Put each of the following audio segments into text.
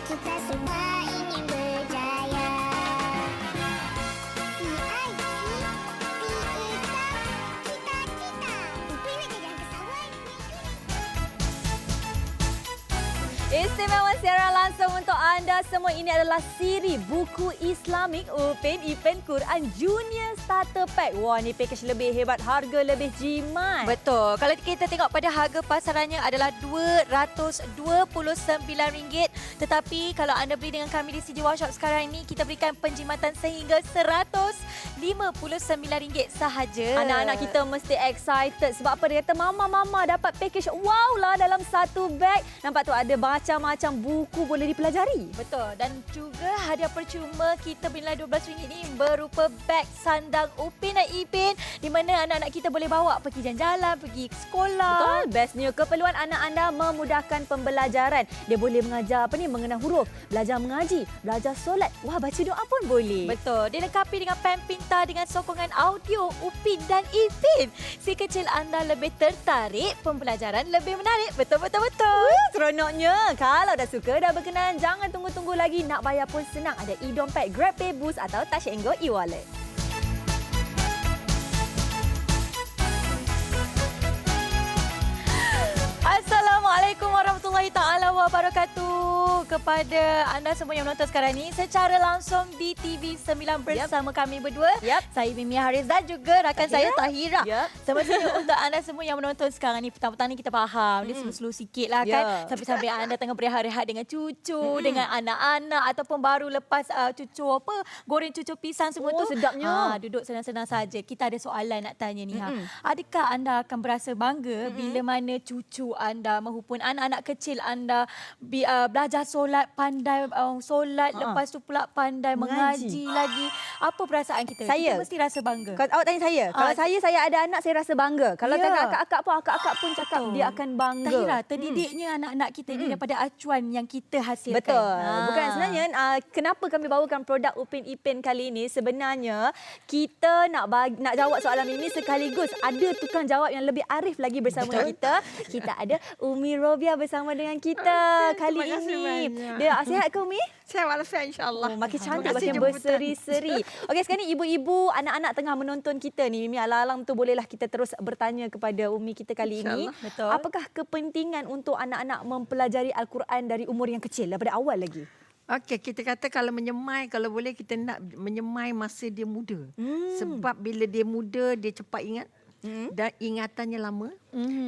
Kita semua ingin berjaya. Istimewa siaran langsung untuk anda semua. Ini adalah siri buku Islamik Upin Ipin Quran Junior Starter Pack. Wah, ni package lebih hebat, harga lebih jimat. Betul. Kalau kita tengok pada harga pasarannya adalah RM229. Tetapi kalau anda beli dengan kami di CJ Workshop sekarang ini, kita berikan penjimatan sehingga RM159 sahaja. Anak-anak kita mesti excited sebab apa? Dia kata, Mama dapat package wow lah dalam satu beg. Nampak tu ada macam-macam buku boleh dipelajari. Betul. Dan juga hadiah percuma kita beri RM12 ni berupa beg sandang Upin dan Ipin di mana anak-anak kita boleh bawa pergi jalan-jalan, pergi ke sekolah. Betul. Bestnya keperluan anak anda memudahkan pembelajaran. Dia boleh mengajar mengenal huruf, belajar mengaji, belajar solat. Wah, baca doa pun boleh. Betul. Dilengkapi dengan pen pintar dengan sokongan audio Upin dan Ipin. Si kecil anda lebih tertarik, pembelajaran lebih menarik. Betul. Seronoknya. Kalau dah suka, dah berkenan, jangan tunggu-tunggu lagi. Nak bayar pun senang. Ada e-dompet, GrabPay, Boost atau Touch and Go e-wallet. Assalamualaikum warahmatullahi taala wabarakatuh kepada anda semua yang menonton sekarang ni secara langsung di TV9 bersama kami berdua. Saya Mimi Haris dan juga rakan saya Tahira. Semestinya untuk anda semua yang menonton sekarang ni, petang-petang ni kita faham dia slow-slow sikit lah kan. Sampai-sampai anda tengah berehat-rehat dengan cucu, dengan anak-anak ataupun baru lepas cucu goreng cucu pisang semua tu. Sedapnya. Duduk senang-senang saja. Kita ada soalan nak tanya ni. Adakah anda akan berasa bangga bila mana cucu anda maupun anak-anak kecil anda belajar solat, pandai solat, lepas tu pula pandai mengaji lagi? Apa perasaan kita? Saya. Kita mesti rasa bangga. Kalau awak tanya saya, kalau saya ada anak, saya rasa bangga. Kalau tengok akak-akak pun cakap dia akan bangga. Tahira, terdidiknya anak-anak kita ni daripada acuan yang kita hasilkan. Betul. Bukan sebenarnya kenapa kami bawakan produk Upin Ipin kali ini, sebenarnya kita nak jawab soalan ini sekaligus ada tukang jawab yang lebih arif lagi bersama kita. Kita ada Umi Robia bersama dengan kita kali ini. Dia sihat ke Umi? Sihat walafiat insya-Allah. Makin cantik, makin berseri-seri. Okey, sekarang ni ibu-ibu, anak-anak tengah menonton kita ni. Mimi alang-alang tu bolehlah kita terus bertanya kepada Umi kita kali ini. Betul. Apakah kepentingan untuk anak-anak mempelajari Al-Quran dari umur yang kecil, daripada awal lagi? Okey, kita kata kalau menyemai, kalau boleh kita nak menyemai masa dia muda. Sebab bila dia muda, dia cepat ingat. Dan ingatannya lama.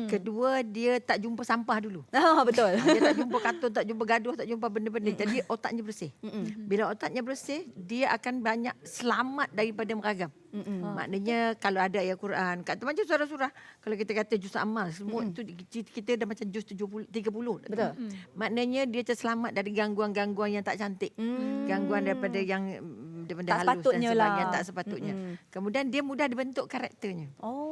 Kedua, dia tak jumpa sampah dulu. Betul. Dia tak jumpa kartun, tak jumpa gaduh, tak jumpa benda-benda. Jadi otaknya bersih. Bila otaknya bersih, dia akan banyak selamat daripada meragam. Maknanya kalau ada ayat Quran, kat macam surah-surah, kalau kita kata juz amal, semua itu kita dah macam juz 30. Betul. Maknanya dia terselamat dari gangguan-gangguan yang tak cantik. Gangguan daripada yang benda Tak halus dan sepatutnya sebagainya, lah. tak sepatutnya. Kemudian dia mudah dibentuk karakternya.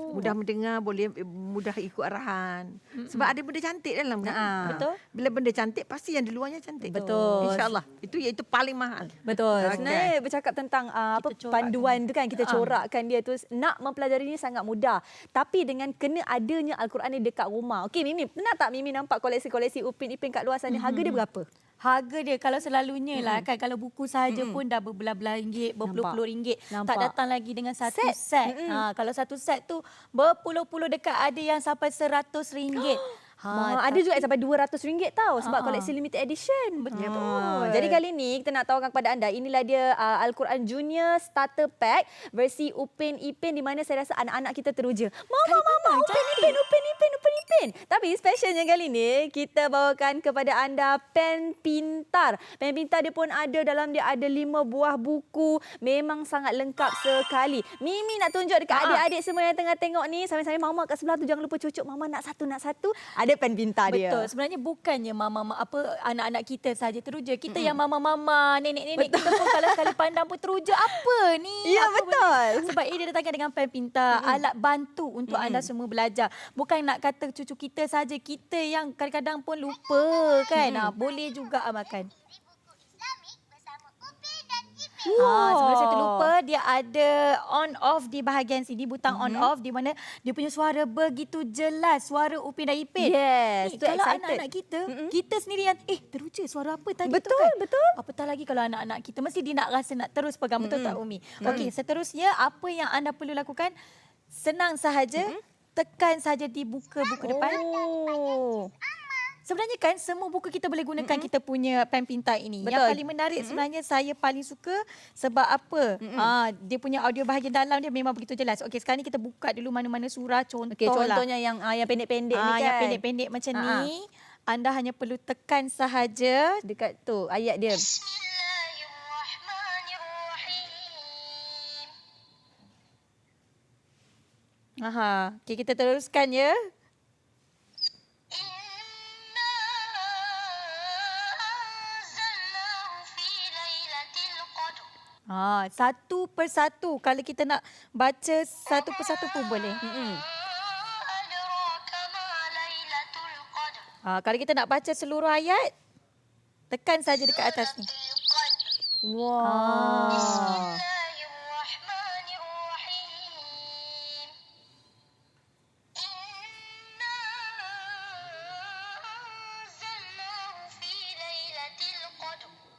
Mudah mendengar, boleh mudah ikut arahan. Sebab ada benda cantik dalam kan. Betul. Bila benda cantik, pasti yang di luarnya cantik. Betul. InsyaAllah. Itu paling mahal. Betul. Okey. Sebenarnya bercakap tentang panduan tu kan, kita corakkan dia tu. Nak mempelajari ni sangat mudah. Tapi dengan kena adanya Al-Quran ni dekat rumah. Okey Mimi, pernah tak Mimi nampak koleksi-koleksi Upin Ipin kat luar sana? Harga dia berapa? Harga dia kalau selalunya lah kan, kalau buku sahaja pun dah berbelah-belah ringgit, berpuluh-puluh ringgit. Tak datang lagi dengan satu set. Kalau satu set tu berpuluh-puluh dekat, ada yang sampai RM100. Ada juga yang sampai RM200 tau sebab koleksi limited edition. Betul. Jadi kali ni kita nak tawarkan kepada anda, inilah dia Al-Quran Junior Starter Pack versi Upin Ipin, di mana saya rasa anak-anak kita teruja. Mama, Upin Ipin. Tapi specialnya kali ni kita bawakan kepada anda pen pintar. Pen pintar dia pun ada, dalam dia ada 5 buah buku. Memang sangat lengkap sekali. Mimi nak tunjuk dekat adik-adik semua yang tengah tengok ni. Sambil-sambil mama kat sebelah tu, jangan lupa cucuk mama nak satu. Ada pen pintar dia. Betul. Sebenarnya bukannya anak-anak kita saja teruja. Kita yang mama-mama, nenek-nenek kita pun kalau sekali pandang pun teruja. Apa ni? Ya, apa betul. Sebab ia datangkan dengan pen pintar, alat bantu untuk anda semua belajar. Bukan nak kata cucu kita saja, kita yang kadang-kadang pun lupa kan. Boleh juga makan. Sebelum saya terlupa, dia ada on off di bahagian sini, butang on off di mana dia punya suara begitu jelas, suara Upin dan Ipin. Yes, tu Kalau excited. anak-anak kita, kita sendiri yang teruja suara apa tadi Betul, tu kan? betul. Apatah lagi kalau anak-anak kita mesti dia nak rasa nak terus pegang, betul tak Umi? Okey, seterusnya apa yang anda perlu lakukan? Senang sahaja, tekan saja di buka-buka depan. Oh. Sebenarnya kan semua buku kita boleh gunakan kita punya pen pintar ini. Betul. Yang paling menarik sebenarnya saya paling suka sebab apa? Dia punya audio bahagian dalam dia memang begitu jelas. Okey, sekarang ni kita buka dulu mana-mana surah contoh Okey, lah. contohnya yang pendek-pendek ni kan. Yang pendek-pendek macam ni. Anda hanya perlu tekan sahaja. Dekat tu ayat dia. Okey, kita teruskan ya. Satu persatu. Kalau kita nak baca satu persatu pun boleh. Kalau kita nak baca seluruh ayat, tekan saja dekat atas ni. Wah.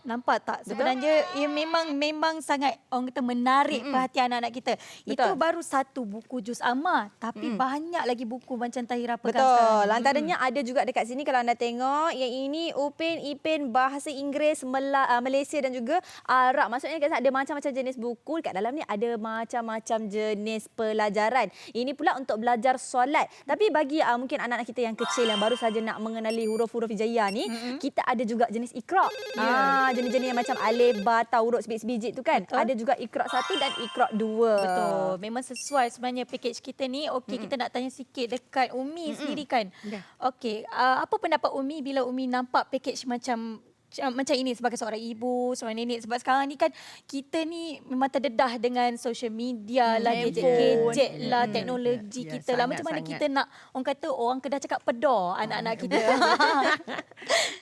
Nampak tak? Sebenarnya ia memang sangat orang kata menarik perhatian anak-anak kita. Itu baru satu buku juz amma, tapi banyak lagi buku macam Tahira pegang sekarang. Betul. Antaranya ada juga dekat sini kalau anda tengok. Yang ini Upin Ipin bahasa Inggeris, Malaysia dan juga Arab. Maksudnya ada macam-macam jenis buku. Dekat dalam ni ada macam-macam jenis pelajaran. Ini pula untuk belajar solat. Tapi bagi mungkin anak-anak kita yang kecil yang baru saja nak mengenali huruf-huruf hijaiyah ni, kita ada juga jenis Iqra. Jenis-jenis yang macam alif, ba, ta, huruf sebiji tu kan. Ada juga Iqra 1 dan Iqra 2. Betul. Memang sesuai sebenarnya package kita ni. Okey, kita nak tanya sikit dekat Umi sendiri kan. Okey, apa pendapat Umi bila Umi nampak package macam ini sebagai seorang ibu, seorang nenek? Sebab sekarang ni kan kita ni memang terdedah dengan social media lah, gadget-gadget lah, teknologi kita lah. Macam mana kita nak, orang kata orang Kedah cakap pedor anak-anak kita.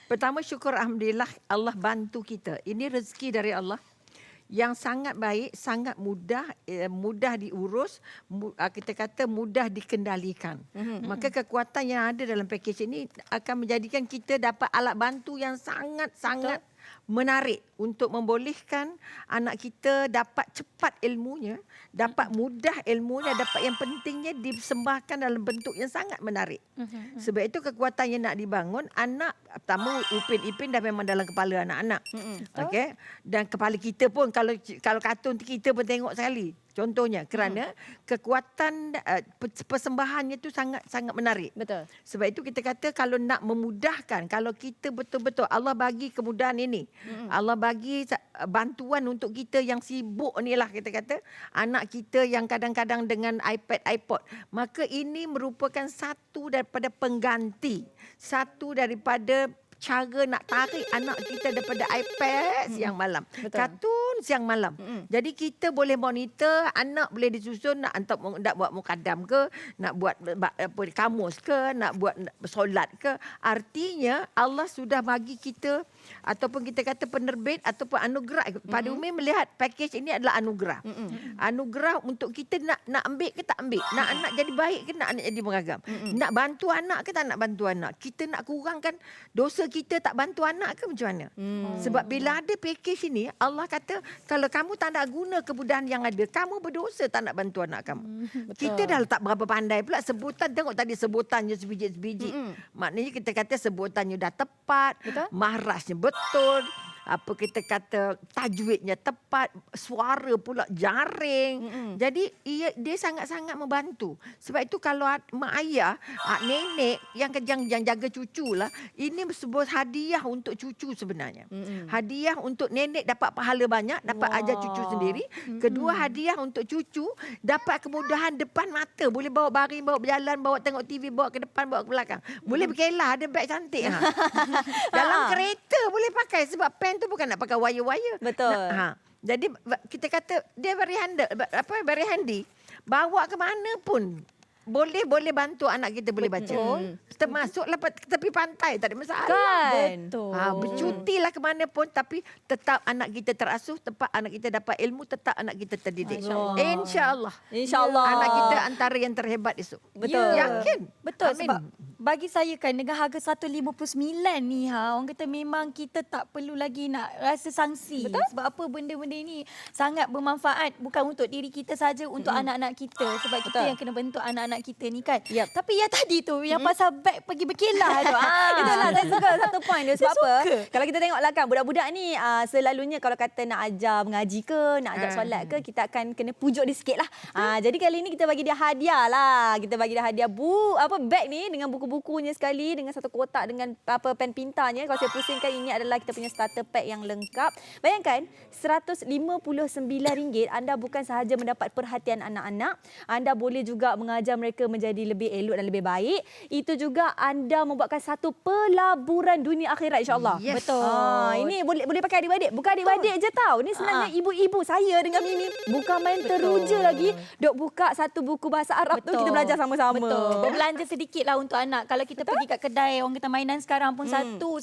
Pertama, syukur alhamdulillah Allah bantu kita. Ini rezeki dari Allah yang sangat baik, sangat mudah diurus, kita kata mudah dikendalikan. Maka kekuatan yang ada dalam pakej ini akan menjadikan kita dapat alat bantu yang sangat-sangat menarik untuk membolehkan anak kita dapat cepat ilmunya, dapat mudah ilmunya, dapat yang pentingnya disembahkan dalam bentuk yang sangat menarik. Sebab itu kekuatan yang nak dibangun, anak pertama Upin Ipin dah memang dalam kepala anak-anak. Okey, dan kepala kita pun kalau kartun kita pun tengok sekali. Contohnya kerana kekuatan persembahannya tu sangat menarik. Betul. Sebab itu kita kata kalau nak memudahkan, kalau kita betul-betul Allah bagi kemudahan ini. Allah bagi bantuan untuk kita yang sibuk ni lah, kita kata anak kita yang kadang-kadang dengan iPad, iPod. Maka ini merupakan satu daripada pengganti, satu daripada cara nak tarik anak kita daripada iPad siang malam. Betul. Kartun siang malam. Jadi kita boleh monitor, anak boleh disusun nak buat mukadam ke, nak buat kamus ke, nak buat solat ke. Artinya Allah sudah bagi kita ataupun kita kata penerbit ataupun anugerah. Pada Umi melihat pakej ini adalah anugerah. Anugerah untuk kita nak ambil ke tak ambil. Nak anak jadi baik ke nak anak jadi beragam. Nak bantu anak ke tak nak bantu anak. Kita nak kurangkan dosa kita tak bantu anak ke macam mana. Sebab bila ada pakej ini, Allah kata kalau kamu tak nak guna kemudahan yang ada, kamu berdosa tak nak bantu anak kamu. Kita dah tak berapa pandai pula sebutan. Tengok tadi sebutannya sebiji-sebiji. Maknanya kita kata sebutannya dah tepat, mahrasnya betul, apa kita kata tajwidnya tepat, suara pula jaring. Jadi dia sangat-sangat membantu. Sebab itu kalau mak ayah, nenek yang jaga cucu lah, ini sebuah hadiah untuk cucu sebenarnya. Hadiah untuk nenek dapat pahala banyak, dapat ajar cucu sendiri. Kedua, hadiah untuk cucu dapat kemudahan depan mata, boleh bawa baring, bawa berjalan, bawa tengok TV, bawa ke depan, bawa ke belakang. Boleh berkelah, ada beg cantik. Dalam kereta boleh pakai sebab pen tu bukan nak pakai wire-wire. Betul. Jadi kita kata dia very handy. Bawa ke mana pun boleh bantu anak kita boleh baca. Termasuklah tepi pantai, tak ada masalah. Kan? Betul. Bercutilah ke mana pun tapi tetap anak kita terasuh, tetap anak kita dapat ilmu, tetap anak kita terdidik. InsyaAllah. InsyaAllah. Anak kita antara yang terhebat esok. Betul. Yakin? Betul. Amin. Sebab bagi saya kan dengan harga 159 ni orang kata memang kita tak perlu lagi nak rasa sangsi. Betul. Sebab apa benda-benda ini sangat bermanfaat bukan untuk diri kita saja, untuk anak-anak kita. Sebab kita yang kena bentuk anak-anak kita ni kan. Yep. Tapi yang tadi tu yang pasal beg pergi berkelah tu. Itulah saya suka satu point dia. Sebab Saya apa? suka. Kalau kita tengoklah kan budak-budak ni selalunya kalau kata nak ajar mengaji ke, nak ajar solat ke, kita akan kena pujuk dia sikit lah. Jadi kali ni kita bagi dia hadiah lah. Kita bagi dia hadiah beg ni dengan buku-bukunya sekali, dengan satu kotak dengan pen pintanya. Kalau saya pusingkan, ini adalah kita punya starter pack yang lengkap. Bayangkan RM159 anda bukan sahaja mendapat perhatian anak-anak, anda boleh juga mengajar mereka menjadi lebih elok dan lebih baik. Itu juga anda membuatkan satu pelaburan dunia akhirat, insya-Allah. Yes. Betul. Ini boleh pakai adik-beradik. Bukan adik-beradik je tau. Ni sebenarnya ibu-ibu saya dengan Mimi bukan main teruja lagi. Dok buka satu buku bahasa Arab tu kita belajar sama-sama. Betul. Berbelanja sedikitlah untuk anak. Kalau kita pergi kat kedai orang kata mainan sekarang pun satu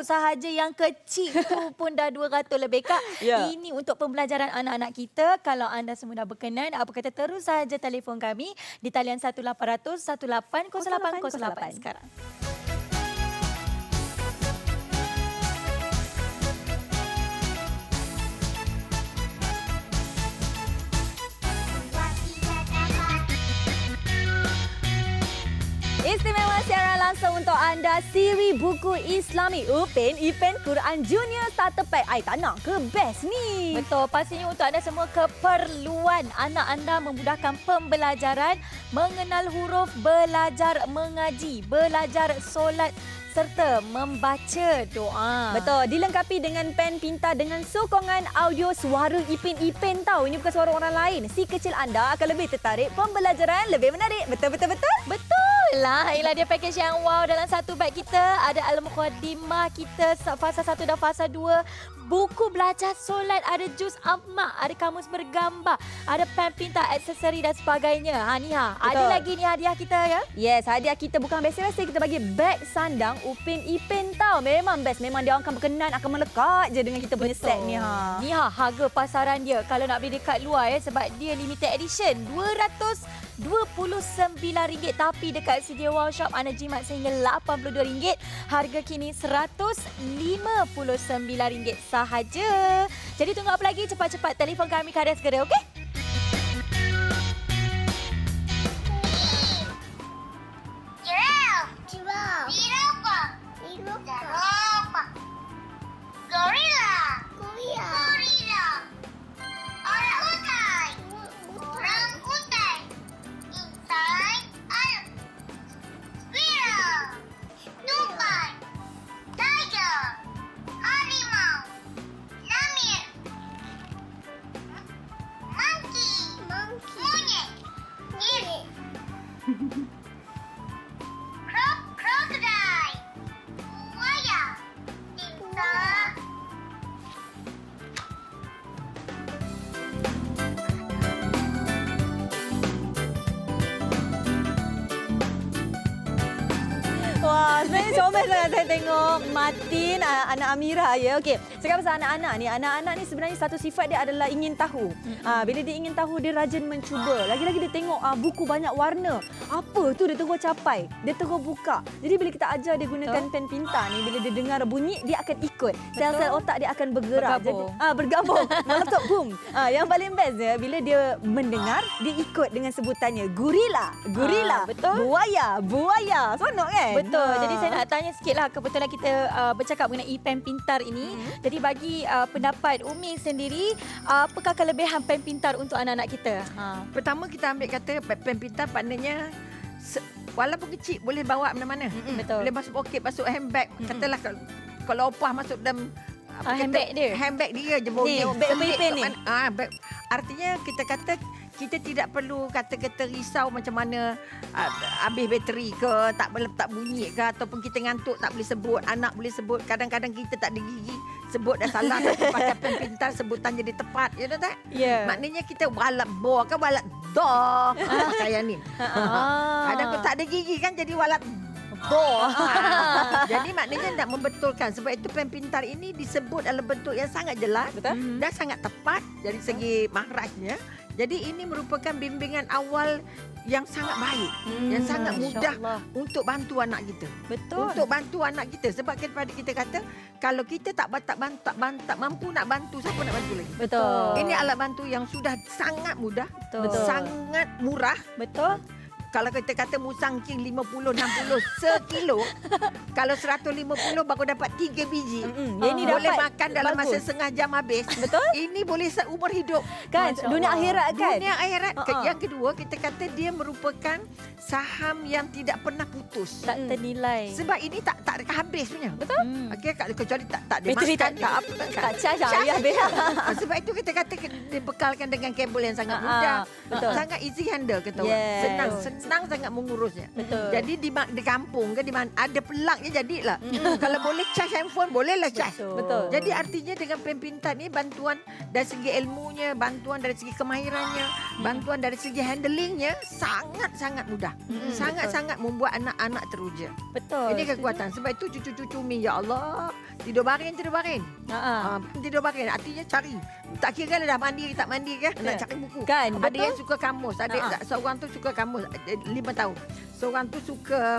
sahaja yang kecil tu pun dah 200 lebih Kak. Ya. Ini untuk pembelajaran anak-anak kita. Kalau anda semua dah berkenan, apa kata terus saja telefon kami di talian 1800 180808 sekarang. Istimewa siaran langsung untuk anda siri buku Islami Upin Ipin Quran Junior Starter Pack. Ai tak nak ke best ni? Betul, pastinya untuk anda semua keperluan anak anda memudahkan pembelajaran, mengenal huruf, belajar mengaji, belajar solat serta membaca doa. Betul, dilengkapi dengan pen pintar dengan sokongan audio suara Ipin-Ipin tahu. Ini bukan suara orang lain. Si kecil anda akan lebih tertarik, pembelajaran lebih menarik. Betul? Betul lah. Inilah dia package yang wow. Dalam satu beg kita ada Al-Muqaddimah kita fasa 1 dan fasa 2. Buku belajar solat, ada juz amma, ada kamus bergambar, ada pen pintar, aksesori dan sebagainya. Ada lagi ni hadiah kita ya? Yes, hadiah kita bukan biasa-biasa. Kita bagi beg sandang Upin Ipin tahu. Memang best. Memang dia orang akan berkenan, akan melekat je dengan kita punya set ni. Ni harga pasaran dia kalau nak beli dekat luar sebab dia limited edition RM229, tapi dekat Sedia Wow Shop anda jimat sehingga RM82. Harga kini RM159 sahaja. Jadi tunggu apa lagi? Cepat-cepat telefon kami karya segera, okey? Giraffe. Zirafa. Gorilla. Orangutan. Insan. Squirrel. Tupai. Tiger. Harimau. Lemur. Monkey. Monyet. Crocodile. Buaya. Timsah. Wah, sebenarnya comel sangat saya tengok Martin, anak Amira ya. Okey, sekarang pasal anak-anak ni. Anak-anak ni sebenarnya satu sifat dia adalah ingin tahu. Bila dia ingin tahu, dia rajin mencuba. Lagi-lagi dia tengok buku banyak warna. Apa tu dia terus capai. Dia terus buka. Jadi bila kita ajar dia gunakan pen pintar ni, bila dia dengar bunyi, dia akan ikut. Sel-sel otak dia akan bergerak. Bergabung. Meletup boom. Yang paling best dia, bila dia mendengar, dia ikut dengan sebutannya. Gorilla. Betul. Buaya. Seronok kan? Betul. Jadi saya nak tanya sikitlah, kebetulan kita bercakap mengenai pen pintar ini. Jadi bagi pendapat Umi sendiri, apakah kelebihan pen pintar untuk anak-anak kita? Pertama kita ambil kata pen pintar, maknanya walaupun kecil boleh bawa mana-mana. Betul. Boleh masuk poket, masuk handbag. Katalah kalau opah masuk dalam handbag dia. Handbag dia je. Ni, beg Ipin ni. Artinya kita kata kita tidak perlu kata-kata risau macam mana habis bateri ke, tak bunyi ke, ataupun kita ngantuk tak boleh sebut, anak boleh sebut, kadang-kadang kita tak ada gigi. sebut dah salah tapi pakai pen pintar sebutan jadi tepat. You know tak? Ya. Maknanya kita walat bo ke walat do. Kayak ni. Kadang tu tak ada gigi kan jadi walat do. Jadi maknanya nak membetulkan. Sebab itu pen pintar ini disebut dalam bentuk yang sangat jelas. Betul. Dan sangat tepat dari segi makhrajnya. Jadi ini merupakan bimbingan awal yang sangat baik, yang sangat mudah untuk bantu anak kita. Betul. Untuk bantu anak kita. Sebab kita kata kalau kita tak mampu nak bantu, siapa nak bantu lagi? Betul. Ini alat bantu yang sudah sangat mudah, Betul. sangat murah. Betul. Kalau kita kata musangking 50-60 sekilo, kalau 150 baru dapat 3 biji. Yang ni boleh dapat makan dalam masa bagus. setengah jam habis. Betul. Ini boleh seumur hidup. Kan Masya dunia Allah. akhirat kan. Dunia akhirat. Yang kedua, kita kata dia merupakan saham yang tidak pernah putus. Tak ternilai. Sebab ini tak habis punya. Betul. Okey, kecuali tak ada Bateri makan, tak- tak apa. Tak charge ya habis. Sebab itu kita kata dibekalkan dengan kabel yang sangat Ah, mudah. betul. Sangat easy handle kata orang. Yes. Senang sangat mengurusnya. Betul. Jadi di kampung ke di mana ada pelaknya jadilah. Kalau boleh charge handphone, bolehlah charge. Betul. Jadi artinya dengan pen pintar ni bantuan dari segi ilmunya, bantuan dari segi kemahirannya, bantuan dari segi handlingnya sangat-sangat mudah. Sangat-sangat membuat anak-anak teruja. Betul. Ini kekuatan. Sebab itu cucu-cucu Mi, ya Allah, tidur baring. Tidur baring. Artinya cari. Tak kira dah mandi ke tak mandi ke, nak cari buku. Kan, Ada betul. yang suka kamus. Ada seorang tu suka kamus 5 tahun. Seorang tu suka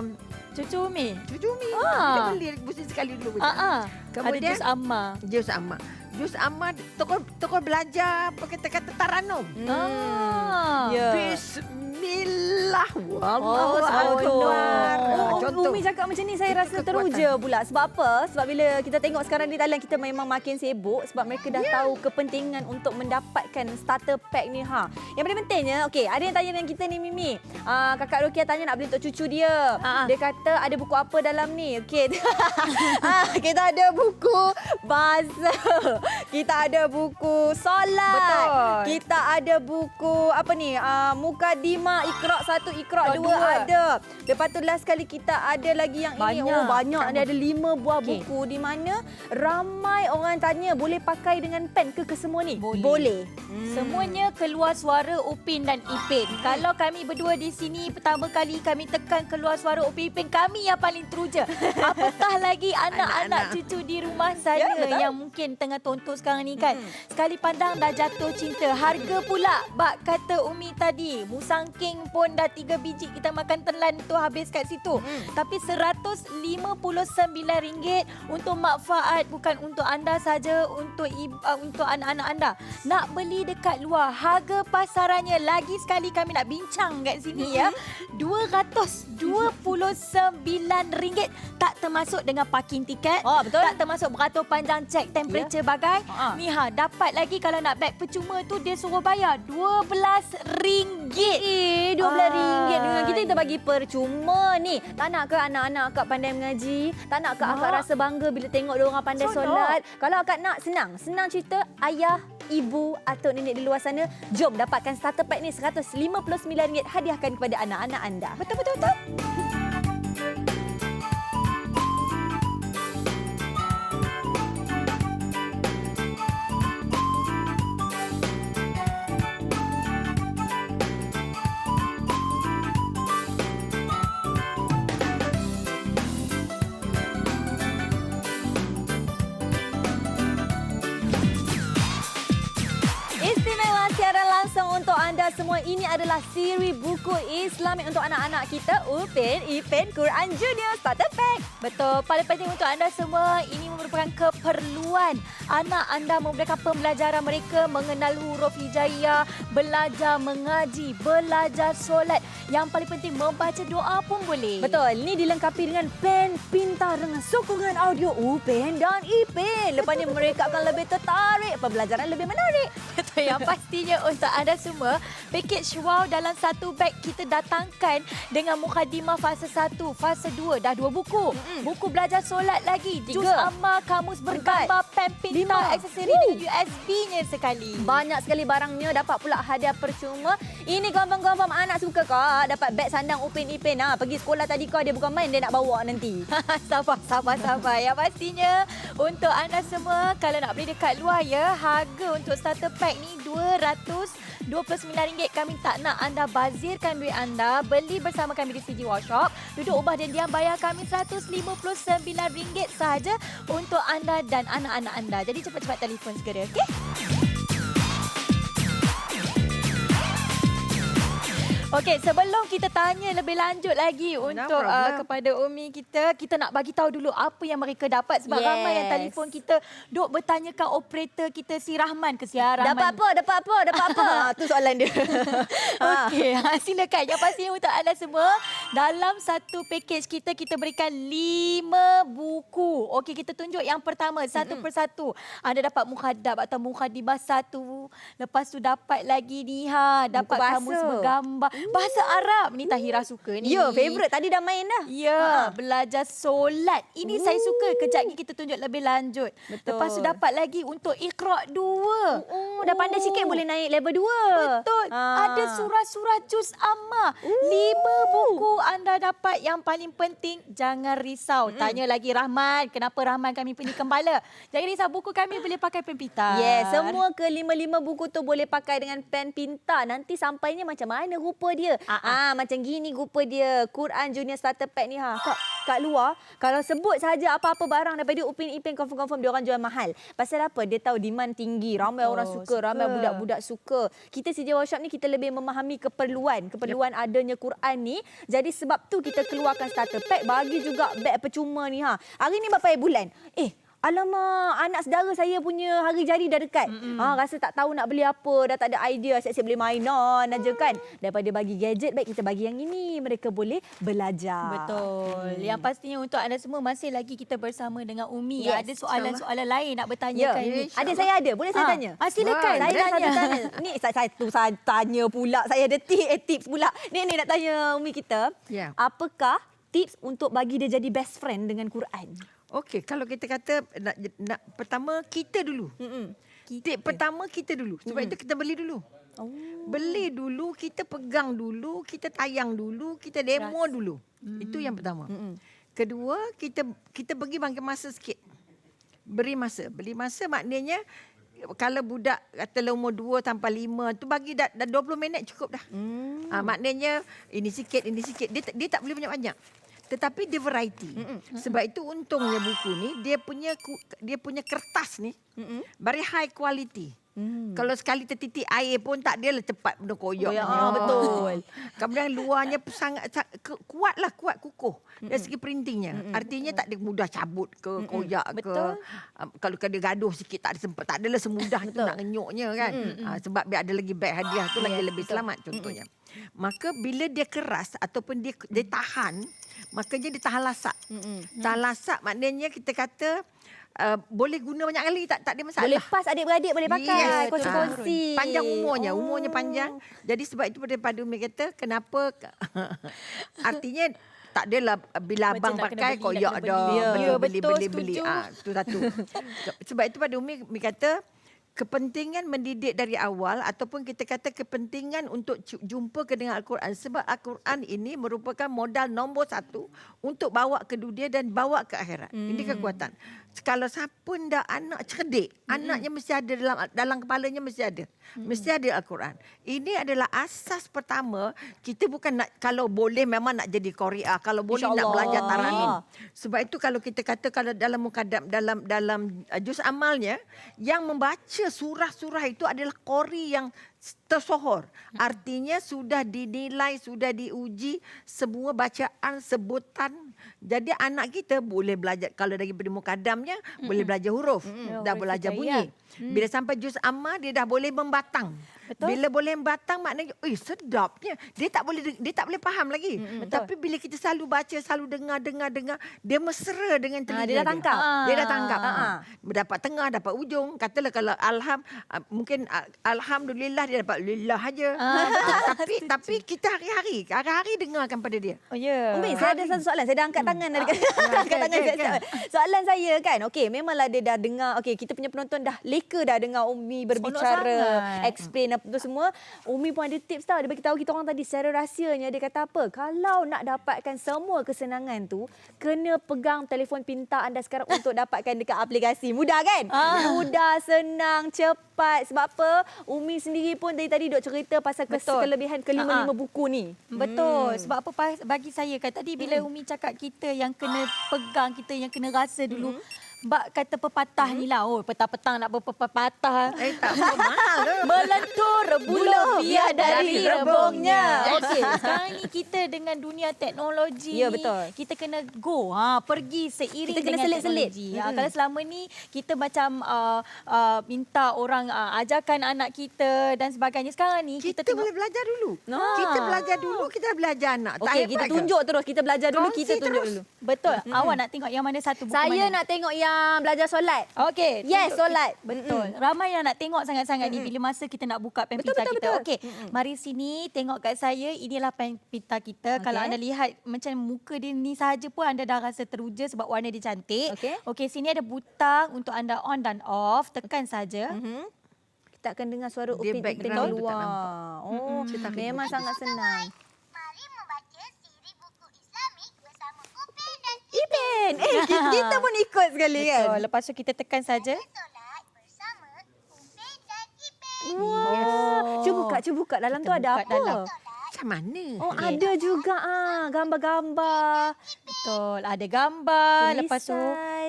Cucu Umi. cucu Mi. Dia beli mesti sekali dulu. Ada Kemudian jus amma. Jus Amma. Jus Amma tokoh belajar apa kata taranum. Ya. Bismillah. Oh, Wallahu akbar. Contoh. Umi cakap macam ni saya Itu rasa kekuatan. teruja pula. Sebab apa? Sebab bila kita tengok sekarang di Thailand kita memang makin sibuk sebab mereka dah tahu kepentingan untuk mendapatkan starter pack ni ha. Yang paling pentingnya, okey, ada yang tanya dengan kita ni Mimi. Kakak Rukia tanya nak beli untuk cucu dia. Dia kata ada buku apa dalam ni? Okey. Kita ada buku bahasa. Kita ada buku solat. Betul. Kita ada buku apa ni? Mukadimah Iqra 1, Iqra 2 2. ada. Lepas tu last kali kita ada lagi yang ini. Banyak. Oh banyak. Ada 5 buah Okey. buku di mana ramai orang tanya boleh pakai dengan pen ke semua ni? Boleh. Hmm. Semuanya keluar suara Upin dan Ipin. Kalau kami berdua di sini pertama kali kami tekan keluar suara Upin Ipin, kami yang paling teruja. Apatah lagi anak-anak cucu di rumah saya betul. yang mungkin tengah tonton sekarang ni kan. Sekali pandang dah jatuh cinta. Harga pula bak kata Umi tadi, musangking pun dah 3 biji kita makan telan tu habis kat situ. Tapi RM159 untuk manfaat bukan untuk anda saja, untuk untuk anak-anak anda. Nak beli dekat luar, harga pasarannya lagi sekali kami nak bincang kat sini ya. RM229 tak termasuk dengan parking tiket. Oh, betul. Tak termasuk beratur panjang cek temperature bagai. Ni dapat lagi kalau nak beg percuma tu dia suruh bayar RM12. RM12 dengan kita bagi percuma ni. Tak nak ke anak-anak akak pandai mengaji? Tak nak ke akak rasa bangga bila tengok dia orang pandai solat? Kalau akak nak senang cerita ayah, ibu atau nenek di luar sana, jom dapatkan starter pack ni RM159 hadiahkan kepada anak-anak anda. Betul. Istimewa siaran langsung untuk anda semua. Ini adalah siri buku Islami untuk anak-anak kita. Upin Ipin Quran Junior Starter Pack. Betul. Paling penting untuk anda semua, ini merupakan keperluan anak anda memudahkan pembelajaran mereka, mengenal huruf hijaiyah, belajar mengaji, belajar solat. Yang paling penting membaca doa pun boleh. Betul. Ini dilengkapi dengan pen pintar dengan sokongan audio Upin dan Ipin. Lepasnya mereka akan lebih tertarik, pembelajaran lebih menarik. Betul. Yang pastinya untuk anda semua, Package wow dalam satu beg kita datangkan dengan mukadimah fasa 1, fasa 2. Dah 2 buku. Buku belajar solat lagi. Juz amal, kamus bergambar, pen pintar, aksesori dengan USB-nya sekali. Banyak sekali barangnya, dapat pula hadiah percuma. Ini confirm anak suka kak. Dapat beg sandang Upin Ipin. Pergi sekolah tadi kau, dia bukan main, dia nak bawa nanti. Sabar. Yang pastinya untuk anda semua, kalau nak beli dekat luar ya, harga untuk starter pack ni RM229. Kami tak nak anda bazirkan duit anda. Beli bersama kami di CG Workshop. Duduk ubah dan diam, bayar kami RM159 sahaja untuk anda dan anak-anak anda. Jadi cepat-cepat telefon segera, okey? Okey, sebelum kita tanya lebih lanjut lagi untuk kepada Umi kita nak bagi tahu dulu apa yang mereka dapat sebab ramai yang telefon kita duk bertanyakan operator kita si Rahman ke si Rahman. Dapat apa? Tu soalan dia. Okey, silakan. Yang pastinya untuk anda semua, dalam satu package kita berikan 5 buku. Okey, kita tunjuk yang pertama satu persatu. Anda dapat mukhadab atau mukhadibah 1. Lepas tu dapat lagi ni dapat kamus bergambar. Bahasa Arab ni Tahira suka ni. Ya, favourite. Tadi dah main dah. Ya, belajar solat. Ini saya suka. Kejap lagi kita tunjuk lebih lanjut. Betul. Lepas tu dapat lagi untuk Iqra' 2. Dah pandai sikit boleh naik level 2. Betul. Ada surah-surah juz amma. 5 buku anda dapat. Yang paling penting, jangan risau. Tanya lagi Rahman, kenapa Rahman kami punya kembala. Jangan risau, buku kami boleh pakai pen pintar. Yes, semua ke-5 buku tu boleh pakai dengan pen pintar. Nanti sampainya macam mana rupa dia. Macam gini rupa dia. Quran Junior Starter Pack ni kat luar, kalau sebut saja apa-apa barang daripada Upin Ipin, confirm dia orang jual mahal. Pasal apa? Dia tahu demand tinggi. Ramai orang suka, ramai budak-budak suka. Kita CJ Workshop ni kita lebih memahami keperluan adanya Quran ni. Jadi sebab tu kita keluarkan Starter Pack, bagi juga beg percuma ni. Hari ni berapa bulan? Alamak, anak saudara saya punya hari jadi dah dekat. Rasa tak tahu nak beli apa, dah tak ada idea, siap-siap beli mainan aja kan. Daripada bagi gadget, baik kita bagi yang ini. Mereka boleh belajar. Betul. Yang pastinya untuk anda semua, masih lagi kita bersama dengan Umi. Ada soalan-soalan lain nak bertanyakan ni. Ada, saya ada. Boleh saya tanya? Silakan. Saya tanya. Ni satu saya tanya pula. Saya ada tips pula. Ni nak tanya Umi kita. Apakah tips untuk bagi dia jadi best friend dengan Quran? Okey, kalau kita kata nak pertama kita dulu. Pertama kita dulu. Sebab itu kita beli dulu. Beli dulu, kita pegang dulu, kita tayang dulu, kita demo dulu. Itu yang pertama. Kedua, kita bagi masa sikit. Beri masa maknanya kalau budak kata umur 2 sampai 5 tu bagi dah 20 minit cukup dah. Maknanya ini sikit. Dia tak boleh banyak-banyak. Tetapi dia variety. Sebab itu untungnya buku ni dia punya kertas ni very high quality. Kalau sekali tertitik air pun tak dia cepat benda koyak. Betul. Kemudian luarnya sangat kuat kukuh dari segi printingnya. Artinya tak ada mudah cabut ke koyak ke. Kalau dia gaduh sikit tak ada sempat, tak adalah semudah itu nak ngenyuknya kan. Sebab biar ada lagi beg hadiah tu lagi lebih selamat contohnya. Maka bila dia keras ataupun dia tahan, makanya dia tahan lasak. Tahan lasak maknanya kita kata boleh guna banyak kali, tak ada masalah. Boleh pas adik-beradik boleh pakai. Kongsi-kongsi. Panjang umurnya panjang. Jadi sebab itu daripada Umi kata kenapa artinya tak adalah bila abang pakai koyak dah beli. Itu satu. Sebab itu pada Umi kata kepentingan mendidik dari awal ataupun kita kata kepentingan untuk jumpa dengan Al-Quran. Sebab Al-Quran ini merupakan modal nombor 1 untuk bawa ke dunia dan bawa ke akhirat. Ini kekuatan. Kalau siapa dah anak cerdik, anaknya mesti ada dalam kepalanya mesti ada. Mesti ada Al-Quran. Ini adalah asas pertama. Kita bukan nak, kalau boleh memang nak jadi Qari'ah, kalau boleh nak belajar taranim. Sebab itu kalau kita kata kalau dalam mukadam dalam juz amalnya yang membaca surah-surah itu adalah qari yang tersohor. Artinya sudah dinilai, sudah diuji semua bacaan, sebutan Jadi anak kita boleh belajar, kalau daripada mukadamnya boleh belajar huruf, dah Huruf belajar hijaiyah. bunyi. Bila sampai juz amma dia dah boleh membatang. Betul. Bila boleh membatang maknanya sedapnya. Dia tak boleh faham lagi. Tapi bila kita selalu baca, selalu dengar, dia mesra dengan telinga dia dah tangkap. Dia dah tangkap. Ah. Dapat tengah, dapat ujung. Katalah kalau mungkin alhamdulillah dia dapat lillah aja. Tapi kita hari-hari dengarkan pada dia. Oh ya. Umi, saya ada satu soalan. Saya dah angkat tangan dari angkat tangan saya. Soalan saya kan, okey, memanglah dia dah dengar, okey, kita punya penonton dah leka dah dengar Umi berbicara, sangat. explain apa tu semua. Umi pun ada tips tau. Dia bagi tahu kita orang tadi secara rahsianya. Dia kata apa? Kalau nak dapatkan semua kesenangan tu, kena pegang telefon pintar anda sekarang untuk dapatkan dekat aplikasi. Mudah kan? Mudah, senang, cepat. Sebab apa? Umi sendiri pun dari tadi duk cerita pasal kelebihan kelima-lima buku ni. Betul. Sebab apa bagi saya kan tadi bila Umi cakap kita yang kena pegang, kita yang kena rasa dulu. Mbak kata pepatah ni lah. Oh, petang-petang nak berpepatah. Tak mahal ke? Melentur buluh biar dari rebungnya. Yes. Okey, sekarang ni kita dengan dunia teknologi Ya, ni, betul. kita kena pergi seiring Kita kena dengan selit-selit. teknologi. Kalau selama ni kita macam minta orang ajarkan anak kita dan sebagainya. Sekarang ni Kita tengok boleh belajar dulu. No. Kita belajar dulu, kita belajar anak. Tak Okey, hebat kita ke? tunjuk terus. Kita belajar dulu, Kongsi kita tunjuk terus. dulu. betul. Awak nak tengok yang mana satu buku Saya mana? nak tengok yang belajar solat. Okey. Yes, tunjuk. solat. Betul. Ramai yang nak tengok sangat-sangat ni bila masa kita nak buka pen Betul, pita betul, kita. betul. Okey. Mari sini tengok kat saya. Inilah pen pita kita. Kalau anda lihat macam muka dia ni sahaja pun anda dah rasa teruja sebab warna dia cantik. Okey. Okey, sini ada butang untuk anda on dan off. Tekan saja. Kita akan dengar suara Dia Upin background Ipin tu tak keluar. Oh, memang sangat senang. Mari membaca siri buku Islamik bersama Upin dan Ipin! Kita pun ikut sekali kan? Betul. Lepas tu kita tekan saja. solat bersama Upin dan Ipin. Wah, cuba buka. Dalam Kita tu ada buka apa? dalam. Macam mana? Oh, ada juga gambar-gambar. Betul. Ada gambar. Tulisan. Lepas tu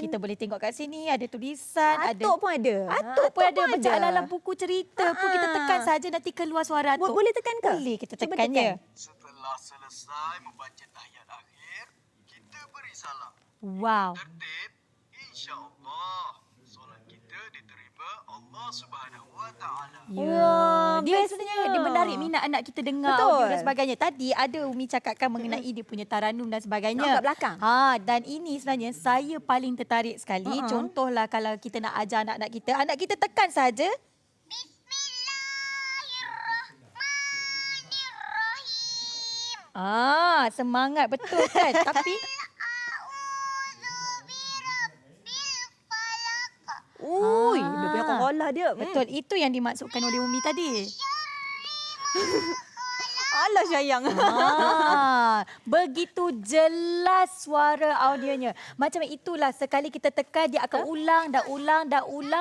kita boleh tengok kat sini. Ada tulisan. Atuk pun ada. Atuk pun ada. Macam ala-ala buku cerita pun kita tekan saja nanti keluar suara atuk. Boleh tekan ke? Boleh kita Cuba tekan je. tekan. Setelah selesai membaca tahiyat akhir, kita beri salam. Wow. Tertib, insya-Allah solat kita diterima Allah Subhanahu wa taala. Ya, dia bestnya. sebenarnya dia menarik minat anak kita dengar Betul. audio dan sebagainya. Tadi ada Umi cakapkan mengenai dia punya taranum dan sebagainya. Nak kat belakang. Dan ini sebenarnya saya paling tertarik sekali. Contohlah kalau kita nak ajar anak-anak kita tekan saja. Bismillahirrahmanirrahim. Semangat betul kan? Tapi A'udzu birabbil falaq. Ui, dia punya kokolah dia. betul itu yang dimaksudkan oleh Umi tadi. Alah sayang. Begitu jelas suara audionya. Macam itulah sekali kita tekan dia akan ulang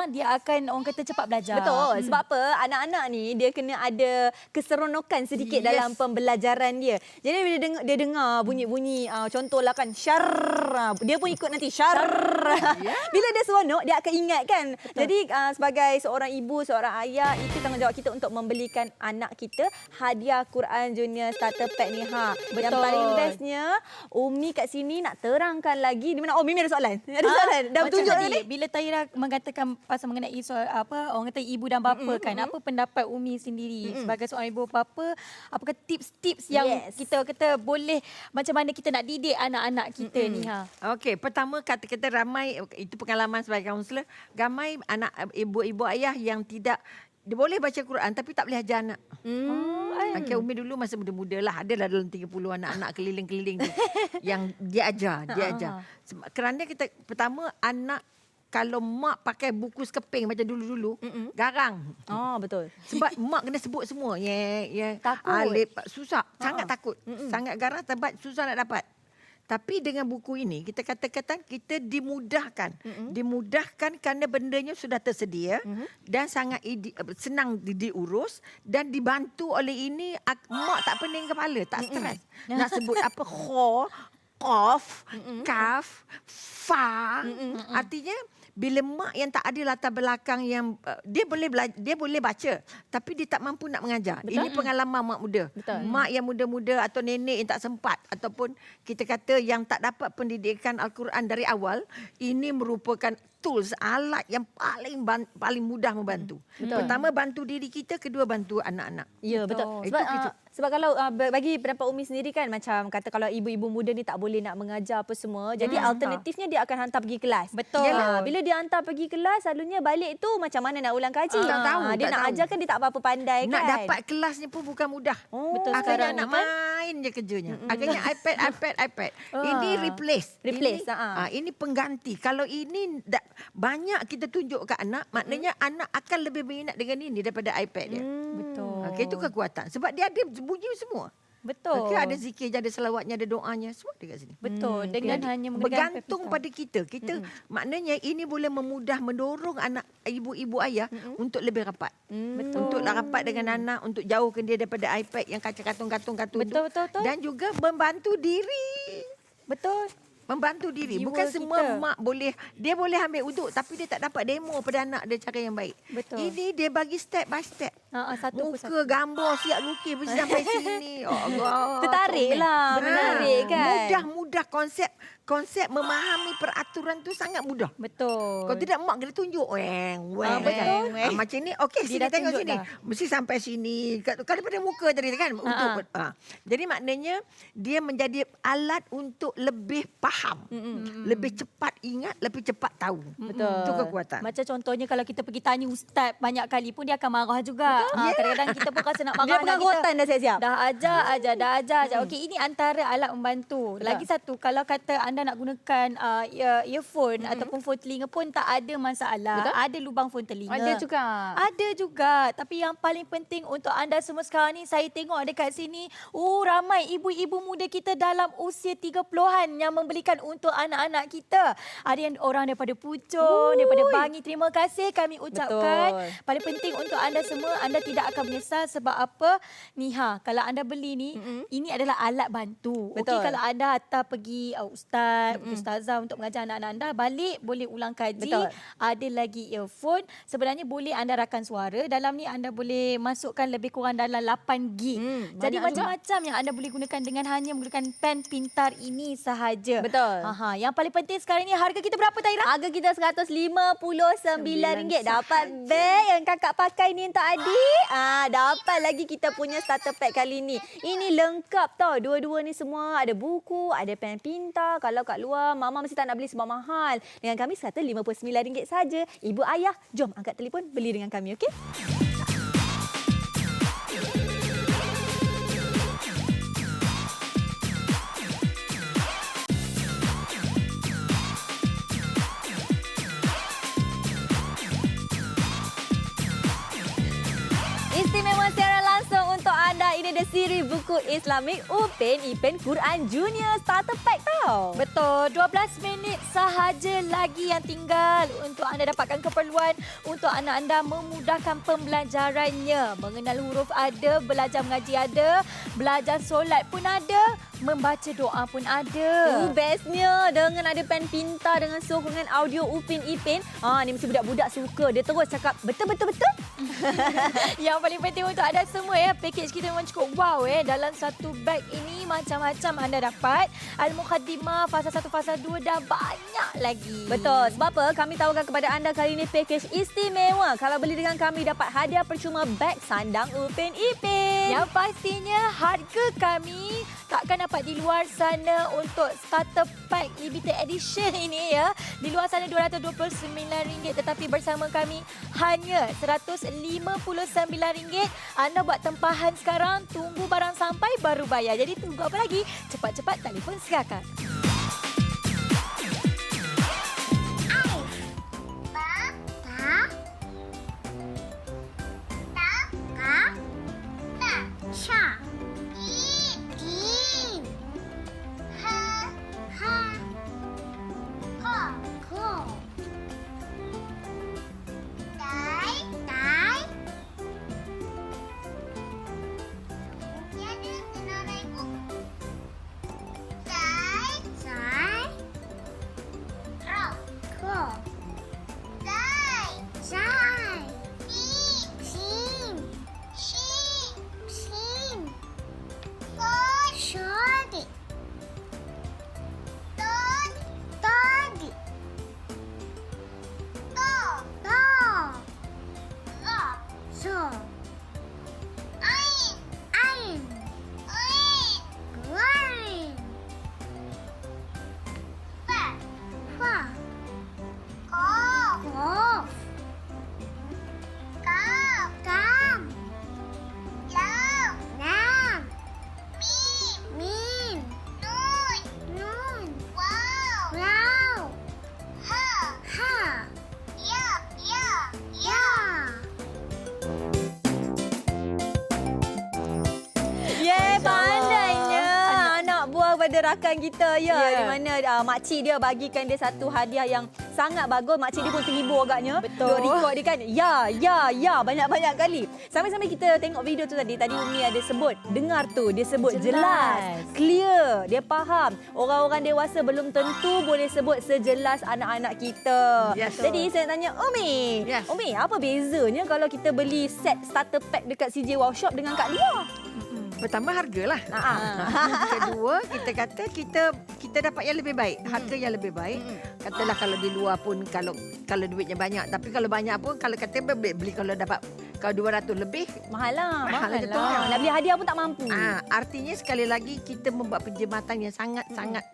dia akan orang kata cepat belajar. Betul. Sebab apa? Anak-anak ni dia kena ada keseronokan sedikit dalam pembelajaran dia. Jadi bila dia dengar bunyi-bunyi contohlah kan syar, dia pun ikut nanti syar. Bila dia seronok dia akan ingat kan. Jadi sebagai seorang ibu, seorang ayah, itu tanggungjawab kita untuk membelikan anak kita hadiah Quran Junior Starter Pack ni. Yang paling bestnya Umi kat sini nak terangkan lagi di mana. Oh, Mimi ada soalan. Ada soalan. Dah Macam tunjuk tadi, tadi. bila Tahira mengatakan pasal mengenai soal orang kata ibu dan bapa kan. Apa pendapat Umi sendiri sebagai seorang ibu bapa? Apakah tips-tips yang kita kata boleh macam mana kita nak didik anak-anak kita ni Okey, pertama kata-kata ramai, itu pengalaman sebagai kaunselor, ramai anak ibu-ibu ayah yang tidak, dia boleh baca Quran tapi tak boleh ajar anak. Okey, Umi dulu masa muda-muda lah, adalah dalam 30 anak-anak keliling-keliling tu yang dia ajar. Kerana kita, pertama anak kalau mak pakai buku sekeping macam dulu-dulu, garang. Oh, betul. Sebab mak kena sebut semua. Takut. Alif, susah. Sangat takut. Sangat garang, sebab susah nak dapat. Tapi dengan buku ini, kita kata-kata kita dimudahkan. Dimudahkan kerana bendanya sudah tersedia dan sangat senang diurus dan dibantu oleh ini. Mak tak pening kepala, tak stres. Nak sebut apa, qaf, kaf, fa. Artinya bila mak yang tak ada latar belakang yang dia boleh baca tapi dia tak mampu nak mengajar. Betul. Ini pengalaman mak muda. Betul. Mak yang muda-muda atau nenek yang tak sempat ataupun kita kata yang tak dapat pendidikan Al-Quran dari awal, ini merupakan tools, alat yang paling mudah membantu. Betul. Pertama bantu diri kita, kedua bantu anak-anak. Ya, betul. Itu Sebab kalau bagi pendapat Umi sendiri kan, macam kata kalau ibu-ibu muda ni tak boleh nak mengajar apa semua, jadi alternatifnya dia akan hantar pergi kelas. Betul. Bila dia hantar pergi kelas, selalunya balik tu macam mana nak ulang kaji. Tak tahu, Dia tak nak tahu. ajar kan dia tak apa-apa pandai Nak kan. dapat kelas ni pun bukan mudah. Betul Akhirnya sekarang nak ni kan. main je kerjanya. Akhirnya iPad. Ini replace. Replace, Ini pengganti. Kalau ini banyak kita tunjuk ke anak, maknanya anak akan lebih minat dengan ini daripada iPad dia. Betul. Okey, itu kekuatan. Sebab dia ada bunyi semua. Betul. Okey, ada zikir, ada selawatnya, ada doanya, semua dekat sini. Betul. Dengan hanya menggunakan Bergantung pada kita. Maknanya ini boleh mendorong anak ibu-ibu ayah untuk lebih rapat. Betul. Untuk rapat dengan anak, untuk jauhkan dia daripada iPad yang katung-katung Betul, betul, betul. Dan juga membantu diri. Betul. Membantu diri. Jiwa Bukan semua kita. mak dia boleh ambil uduk tapi dia tak dapat demo pada anak dia cara yang baik. Betul. Ini dia bagi step by step. Satu Muka, persatu. gambar, siap lukis mesti sampai sini. Oh Allah. Tertarik lah, menarik kan. Mudah konsep memahami peraturan tu sangat mudah. Betul. Kalau tidak mak kena tunjuk. betul. Macam ni okey Dia sini dah tengok tunjuk sini. dah. Mesti sampai sini. Kalau daripada muka tadi kan untuk Jadi maknanya dia menjadi alat untuk lebih faham. Lebih cepat ingat, lebih cepat tahu. Betul. Itu kekuatan. Macam contohnya kalau kita pergi tanya ustaz banyak kali pun dia akan marah juga. Kadang-kadang kita pun rasa nak marah Dia anak pengangkutan dah siap-siap. Dah ajar. Okey, ini antara alat membantu. Lagi satu, kalau kata anda nak gunakan earphone ataupun phone telinga pun tak ada masalah. Betul. Ada lubang phone telinga. Ada juga. Ada juga. Tapi yang paling penting untuk anda semua sekarang ni, saya tengok dekat sini, ramai ibu-ibu muda kita dalam usia 30-an yang membelikan untuk anak-anak kita. Ada yang orang daripada Puchong, daripada Bangi. Terima kasih kami ucapkan. Betul. Paling penting untuk anda semua, anda tidak akan menyesal sebab apa? Kalau anda beli ni, ini adalah alat bantu. Betul. Okey, kalau anda hantar pergi ustaz, ustazah untuk mengajar anak-anak anda, balik boleh ulang kaji. Betul. Ada lagi earphone. Sebenarnya boleh anda rakam suara. Dalam ni anda boleh masukkan lebih kurang dalam 8 gig. Jadi banyak macam-macam yang anda boleh gunakan dengan hanya menggunakan pen pintar ini sahaja. Betul. Yang paling penting sekarang ni, harga kita berapa, Tahira? Harga kita RM159. Dapat beg yang kakak pakai ni untuk adik. Dapat lagi kita punya starter pack kali ni. Ini lengkap tau. Dua-dua ni semua ada buku, ada pen pintar. Kalau kat luar mama mesti tak nak beli sebab mahal. Dengan kami RM159 saja. Ibu ayah, jom angkat telefon beli dengan kami, okey? Istimewa secara langsung untuk anda. Ini ada siri buku Islamik Upin Ipin Quran Junior Starter Pack tau. Betul, 12 minit sahaja lagi yang tinggal untuk anda dapatkan keperluan untuk anak anda memudahkan pembelajarannya. Mengenal huruf ada, belajar mengaji ada, belajar solat pun ada, membaca doa pun ada. Bestnya dengan ada pen pintar dengan sokongan audio Upin Ipin. Ni mesti budak-budak suka. Dia terus cakap betul-betul-betul. Yang paling penting untuk anda semua package kita memang cukup wow Dalam satu beg ini macam-macam anda dapat. Al-Muqaddimah, fasa 1, fasa 2 dan banyak lagi. Betul. Sebab apa? Kami tawarkan kepada anda kali ini package istimewa. Kalau beli dengan kami dapat hadiah percuma beg sandang Upin Ipin. Yang pastinya harga kami takkan dapat di luar sana untuk starter pack limited edition ini ya. Di luar sana RM229 tetapi bersama kami hanya RM159. Anda buat tempahan sekarang, tunggu barang sampai baru bayar. Jadi tunggu apa lagi? Cepat-cepat telefon sekarang. rakan kita di mana makcik dia bagikan dia satu hadiah yang sangat bagus. Makcik dia pun terhibur agaknya. Betul. Duk record dia kan. Ya banyak-banyak kali. Sambil-sambil kita tengok video tu tadi Umi ada sebut, dengar tu dia sebut jelas, clear, dia faham. Orang-orang dewasa belum tentu boleh sebut sejelas anak-anak kita. Yes. Jadi saya tanya Umi, Yes. Umi apa bezanya kalau kita beli set starter pack dekat CJ Wow Shop dengan kat luar? Pertama hargalah. Kedua kita kata kita dapat yang lebih baik, harga yang lebih baik. Katalah kalau di luar pun kalau duitnya banyak, tapi kalau banyak pun kalau kata beli kalau dapat kalau 200 lebih Mahal lah. betul. Nak beli hadiah pun tak mampu. Artinya sekali lagi kita membuat penjematan yang sangat-sangat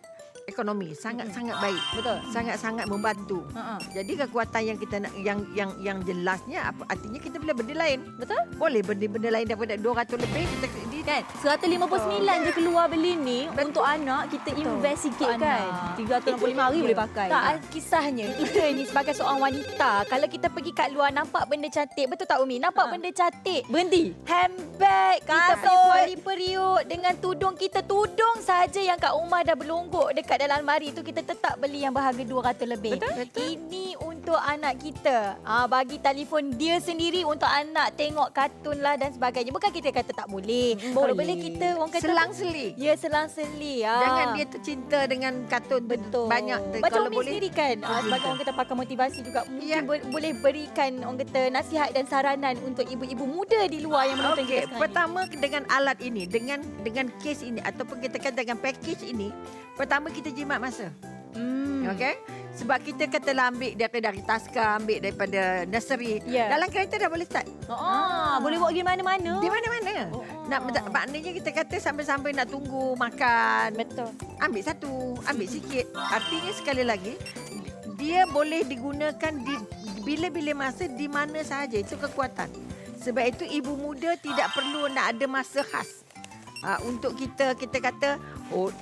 ekonomi, sangat-sangat baik. Betul. Sangat-sangat membantu. Jadi kekuatan yang kita nak yang jelasnya artinya kita boleh benda lain. Betul? Boleh benda lain daripada 200 lebih kita Kan? 159 je keluar beli ni untuk anak kita invest sikit Untuk kan. anak. 365 hari boleh pakai. Tak, kisahnya kita ni sebagai seorang wanita, kalau kita pergi kat luar nampak benda cantik, betul tak Umi? Nampak benda cantik. Berhenti. Handbag, kita Kasut. punya kuali periuk dengan tudung kita. Tudung saja yang kat rumah dah berlonggok dekat dalam almari tu kita tetap beli yang berharga 200 lebih. Betul. Ini untuk anak kita. Bagi telefon dia sendiri untuk anak tengok kartun lah dan sebagainya. Bukan kita kata tak boleh. Kalau boleh kita orang kata selang-seli. ya selang-seli. Jangan dia tercinta dengan kartun Betul. banyak. Macam Kalau Umi boleh sendiri kan, sebagai orang kata pakar motivasi juga, mungkin boleh berikan orang kata nasihat dan saranan untuk ibu-ibu muda di luar yang menonton Okey, kita sekarang pertama dengan alat ini, dengan kes ini ataupun kita kata dengan package ini, pertama kita jimat masa. Okey? Sebab kita katalah ambil dari taska, ambil daripada nursery. Ya. Dalam kereta dah boleh start. Boleh bawa pergi mana-mana. Di mana-mana. Maknanya kita kata sampai-sampai nak tunggu makan. Betul. Ambil satu, ambil sikit. Artinya sekali lagi, dia boleh digunakan di bila-bila masa di mana sahaja. Itu kekuatan. Sebab itu ibu muda tidak perlu nak ada masa khas. Untuk kita kata,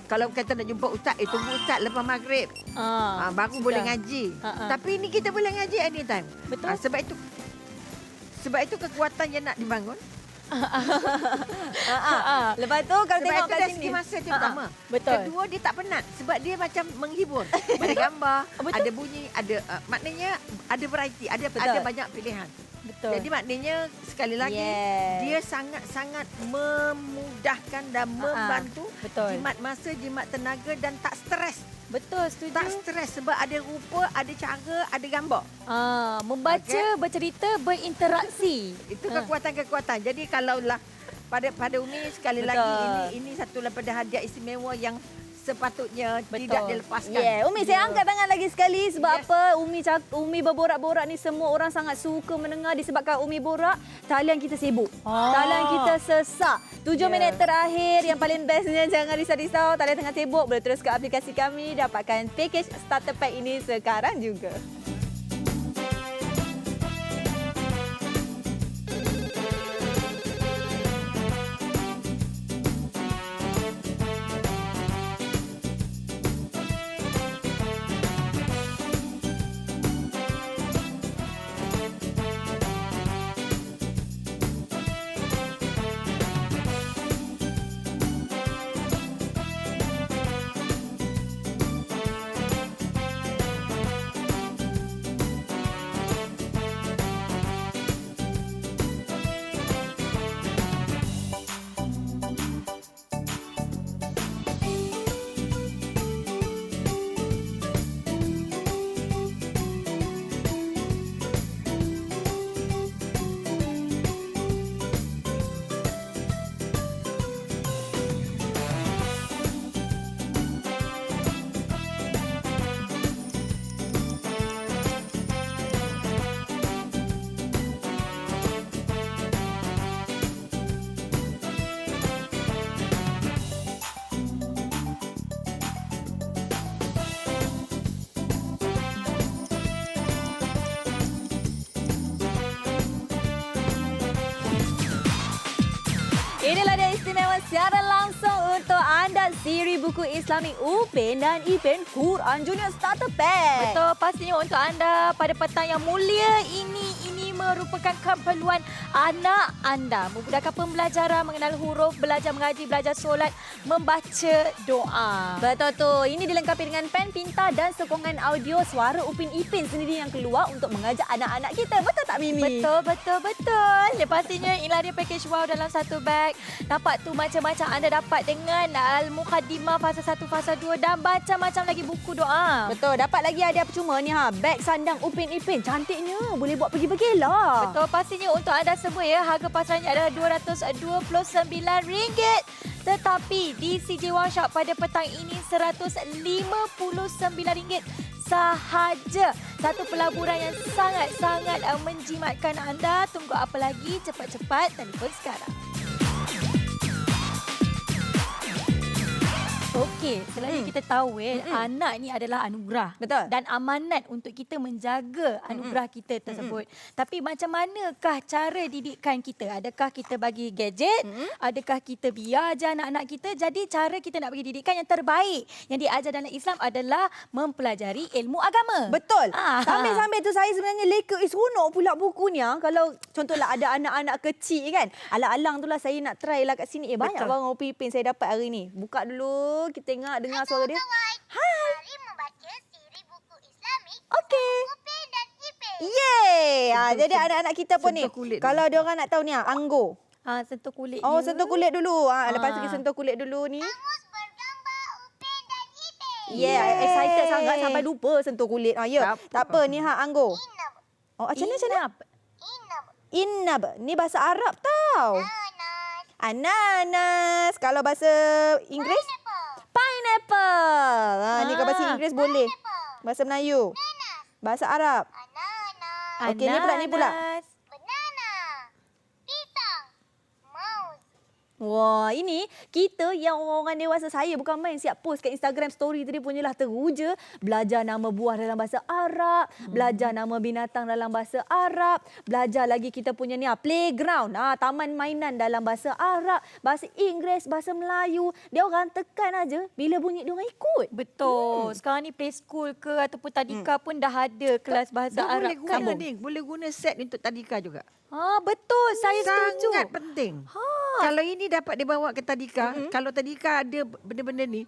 kalau kita nak jumpa ustaz, tunggu ustaz lepas maghrib. Baru sudah. boleh ngaji. Tapi ini kita boleh ngaji anytime. Betul. Sebab itu kekuatan yang nak dibangun. Lepas tu kalau Sebab tengok itu kat dari sini. segi masa dia pertama. Betul. Kedua dia tak penat sebab dia macam menghibur. Ada gambar, ada bunyi, ada maknanya ada variety, ada banyak pilihan. Betul. Jadi maknanya sekali lagi dia sangat-sangat memudahkan dan membantu Betul. jimat masa, jimat tenaga dan tak stres. Betul, setuju. Tak stres sebab ada rupa, ada cara, ada gambar. Membaca, bercerita, berinteraksi. Itu kekuatan-kekuatan. Jadi kalaulah pada Umi sekali Betul. lagi ini satu daripada hadiah istimewa yang sepatutnya tidak dilepaskan. Umi saya angkat tangan lagi sekali sebab apa? Umi berborak-borak ni semua orang sangat suka mendengar disebabkan Umi borak, talian kita sibuk. Talian kita sesak. 7 minit terakhir yang paling bestnya jangan risau-risau, talian tengah sibuk boleh terus ke aplikasi kami dapatkan package starter pack ini sekarang juga. Inilah dia istimewa siaran langsung untuk anda siri buku Islamik Upin dan Ipin Quran Junior Starter Pack. Betul, pastinya untuk anda pada petang yang mulia ini merupakan keperluan anak anda. Memudahkan pembelajaran, mengenal huruf, belajar mengaji, belajar solat, membaca doa. Betul tu. Ini dilengkapi dengan pen, tinta dan sokongan audio suara Upin Ipin sendiri yang keluar untuk mengajak anak-anak kita. Betul tak Mimi? Betul. Pastinya inilah dia package wow dalam satu beg. Dapat tu macam-macam anda dapat dengan Al-Muqaddimah fasa 1, fasa 2 dan macam-macam lagi buku doa. Betul. Dapat lagi hadiah percuma ni beg sandang Upin Ipin. Cantiknya. Boleh buat pergi-pergi lah. Betul, pastinya untuk anda semua ya. Harga pasarannya adalah RM229. Tetapi di CJ Wow Shop pada petang ini RM159 sahaja. Satu pelaburan yang sangat-sangat menjimatkan anda. Tunggu apa lagi? Cepat-cepat telefon sekarang. Okey, selalu kita tahu anak ni adalah anugerah. Betul. Dan amanat untuk kita menjaga anugerah kita tersebut. Tapi macam manakah cara didikan kita? Adakah kita bagi gadget? Adakah kita biar aja anak-anak kita? Jadi cara kita nak bagi didikan yang terbaik yang diajar dalam Islam adalah mempelajari ilmu agama. Betul. Sambil-sambil tu saya sebenarnya leka seronok pula buku ni. Kalau contohlah ada anak-anak kecil kan. Alang-alang tu lah saya nak try lah kat sini. Banyak barang Upin Ipin saya dapat hari ni. Buka dulu. Kita dengar suara dia. Hai. Mari membaca siri buku Islamik Okey. Upin dan Ipin. Yeay. Jadi anak-anak kita pun ni. Sentuh kulit Kalau dia orang nak tahu ni anggur. Sentuh kulit Oh, dia. sentuh kulit dulu. Lepas tu kita sentuh kulit dulu ni. Kamus bergambar Upin dan Ipin. Yeah, excited sangat sampai lupa sentuh kulit. Ya. Tak apa ni anggur. Inab. Oh, macam mana? Inab. Innab. Ni bahasa Arab tau. Nanas. Ananas. Kalau bahasa Inggeris? Pineapple. Ni kalau bahasa Inggeris boleh. Bahasa Melayu. Bahasa Arab. Ananas. Okey, ni pula. Banana. Pisang. Mouse. Wah, ini kita yang orang dewasa, saya bukan main siap post kat Instagram story tadi punyalah teruja. Belajar nama buah dalam bahasa Arab, belajar nama binatang dalam bahasa Arab, belajar lagi kita punya ni playground, taman mainan dalam bahasa Arab, bahasa Inggeris, bahasa Melayu. Dia orang tekan aja bila bunyi dia orang ikut. Betul. Sekarang ni play school ke ataupun tadika pun dah ada kelas bahasa Dia Arab. boleh guna set untuk tadika juga. Betul. Saya setuju. Sangat penting. Kalau ini dapat dibawa ke tadika, kalau tadika ada benda-benda ni,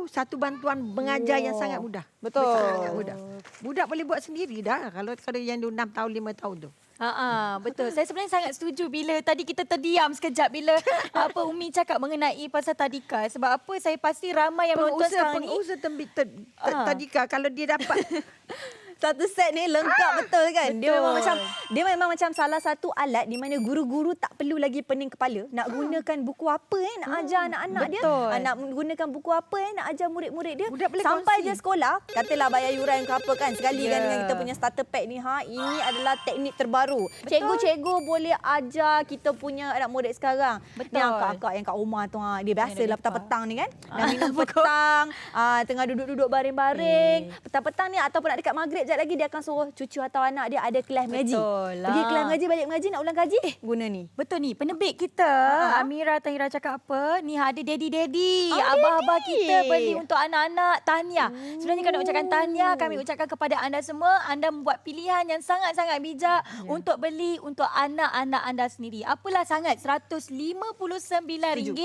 satu bantuan mengajar yang sangat mudah. Betul. Sangat mudah. Budak boleh buat sendiri dah kalau yang 6 tahun, 5 tahun tu. Betul. Saya sebenarnya sangat setuju bila tadi kita terdiam sekejap bila Umi cakap mengenai pasal tadika. Sebab apa? Saya pasti ramai yang menonton sekarang ni. Pengusaha tadika kalau dia dapat Satu set ni lengkap betul kan? Dia memang macam salah satu alat di mana guru-guru tak perlu lagi pening kepala nak gunakan buku apa nak ajar anak-anak dia. Nak gunakan buku apa nak ajar murid-murid dia. Sampai je sekolah, katalah bayar yuran ke apa kan. Sekali kan dengan kita punya starter pack ni. Ini adalah teknik terbaru. Cikgu-cikgu boleh ajar kita punya anak murid sekarang. Ni akak-akak yang kat rumah tu. Dia biasalah petang-petang ni kan. Dah minum petang. Tengah duduk-duduk baring-baring. Petang-petang ni ataupun nak dekat maghrib sekejap lagi dia akan suruh cucu atau anak dia ada kelas mengaji. Pergi kelas mengaji, balik mengaji, nak ulang kaji, guna ni. Betul ni, penerbit kita, Amira Tahira cakap apa? Ni ada daddy-daddy, abah-abah kita beli untuk anak-anak. Tahniah. Sebenarnya kami ucapkan tahniah, kami ucapkan kepada anda semua, anda membuat pilihan yang sangat-sangat bijak untuk beli untuk anak-anak anda sendiri. Apalah sangat, RM159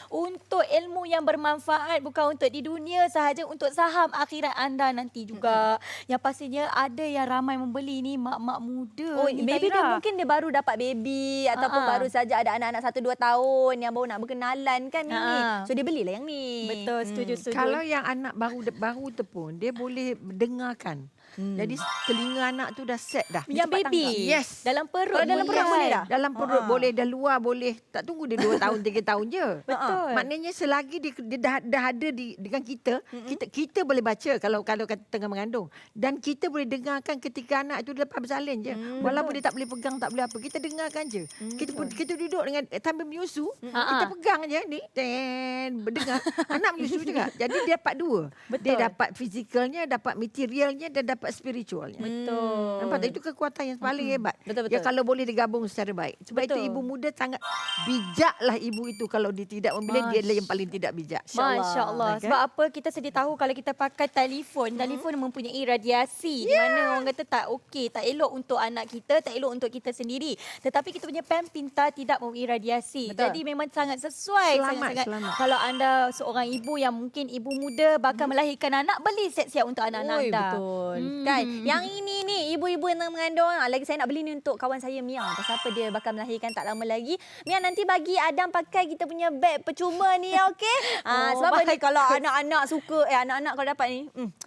untuk ilmu yang bermanfaat, bukan untuk di dunia sahaja, untuk saham akhirat anda nanti juga. Yang pastinya ada yang ramai membeli ni mak-mak muda. Baby dia mungkin dia baru dapat baby ataupun baru saja ada anak-anak 1-2 tahun yang baru nak berkenalan kan Mimi. So dia belilah yang ni. Betul, setuju. Kalau yang anak baru tu pun dia boleh dengarkan. Jadi telinga anak tu dah set dah. Yang baby. Yes. Dalam perut. Dalam perut boleh dah. Dalam perut boleh, dah luar boleh. Tak tunggu dia 2 tahun, 3 tahun je. Betul. Maknanya selagi dia dah ada dengan kita, kita boleh baca kalau tengah mengandung. Dan kita boleh dengarkan ketika anak itu lepas bersalin je. Walaupun dia tak boleh pegang, tak boleh apa. Kita dengarkan je. Kita duduk dengan sambil menyusu, kita pegang je ni dan berdengar. Anak menyusu juga. Jadi dia dapat 2. Dia dapat fizikalnya, dapat materialnya dan dapat dapat spiritualnya. Betul. Nampak tak? Itu kekuatan yang paling hebat. Betul, Ya betul. kalau boleh digabung secara baik. Sebab itu Betul. ibu muda sangat bijaklah ibu itu. Kalau dia tidak memilih, dia adalah yang paling tidak bijak. Masya Allah. Kan? Sebab apa kita sedia tahu kalau kita pakai telefon, telefon mempunyai radiasi di mana orang kata tak okey, tak elok untuk anak kita, tak elok untuk kita sendiri. Tetapi kita punya pen pintar tidak mempunyai radiasi. Betul. Jadi memang sangat sesuai. Selamat. Kalau anda seorang ibu yang mungkin ibu muda bakal melahirkan anak, beli siap-siap untuk anak-anak Oi, anda. betul. Kan? Yang ini ni ibu-ibu yang mengandung, lagi saya nak beli ni untuk kawan saya Mia. Pasal apa dia bakal melahirkan tak lama lagi. Mia nanti bagi Adam pakai kita punya beg percuma ni okey. Sebab apa ni kalau anak-anak suka anak-anak kalau dapat ni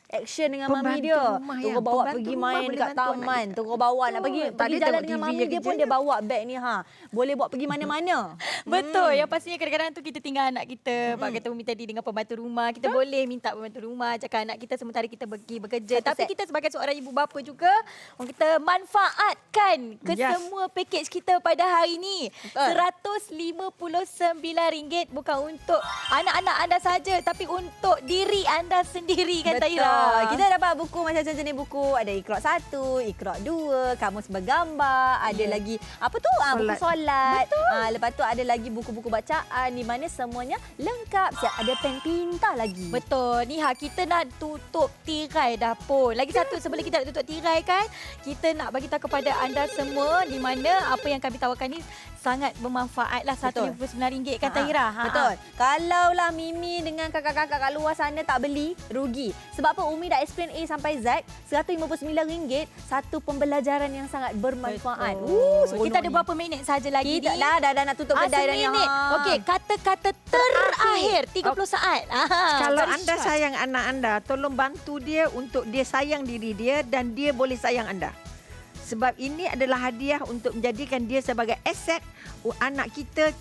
action dengan mami Pembantu dia. rumah Terus yang- bawa pembantu pergi rumah main boleh dekat bantu anak taman. kita. Terus bawa nak pergi Tak pergi ada jalan tengok dengan TV mami je dia pun kerja. dia bawa beg ni Boleh bawa pergi mana-mana. Betul. Yang pastinya kadang-kadang tu kita tinggal anak kita. Pak kata Umi tadi dengan pembantu rumah. Kita boleh minta pembantu rumah. Cakap anak kita sementara kita pergi bekerja. Tapi kita sebagai seorang ibu bapa juga, orang kita manfaatkan ke semua pakej kita pada hari ini. RM159 bukan untuk anak-anak anda saja, tapi untuk diri anda sendiri, kan Betul. Tahira? Kita dapat buku macam-macam jenis buku. Ada Iqra 1, Iqra 2, Kamus Bergambar. Ada lagi apa tu? Buku solat. Lepas tu ada lagi buku-buku bacaan di mana semuanya lengkap. Siap ada pen pintar lagi. Betul. Ni kita nak tutup tirai dah pun. Lagi satu sebelum kita nak tutup tirai kan, kita nak bagi tahu kepada anda semua di mana apa yang kami tawarkan ni sangat bermanfaat lah. RM159 kan Tahira? Betul. Kalaulah Mimi dengan kakak-kakak kat luar sana tak beli, rugi. Sebab apa? Umi dah explain A sampai Z. RM159 satu pembelajaran yang sangat bermanfaat. Kita ada berapa minit saja lagi Kita ni? dah nak tutup kedai dah ni. Seminit. Okey, kata-kata terakhir 30 saat. Kalau very anda short. sayang anak anda, tolong bantu dia untuk dia sayang diri dia dan dia boleh sayang anda. Sebab ini adalah hadiah untuk menjadikan dia sebagai aset anak kita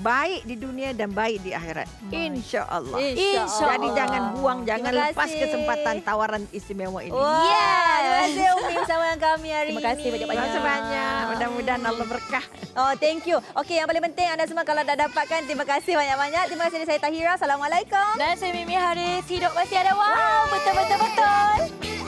baik di dunia dan baik di akhirat. InsyaAllah. InsyaAllah. Jadi jangan buang, jangan Terima lepas kasih. kesempatan tawaran istimewa ini. Wah, Yes. terima kasih Umi bersama dengan kami hari Terima kasih ini. banyak-banyak. Terima kasih banyak. Mudah-mudahan Allah berkah. Oh, thank you. Okey, yang paling penting anda semua kalau dah dapatkan, terima kasih banyak-banyak. Terima kasih dari saya Tahira. Assalamualaikum. Dan saya Mimi Haris. Hidup masih ada wow. Betul-betul-betul.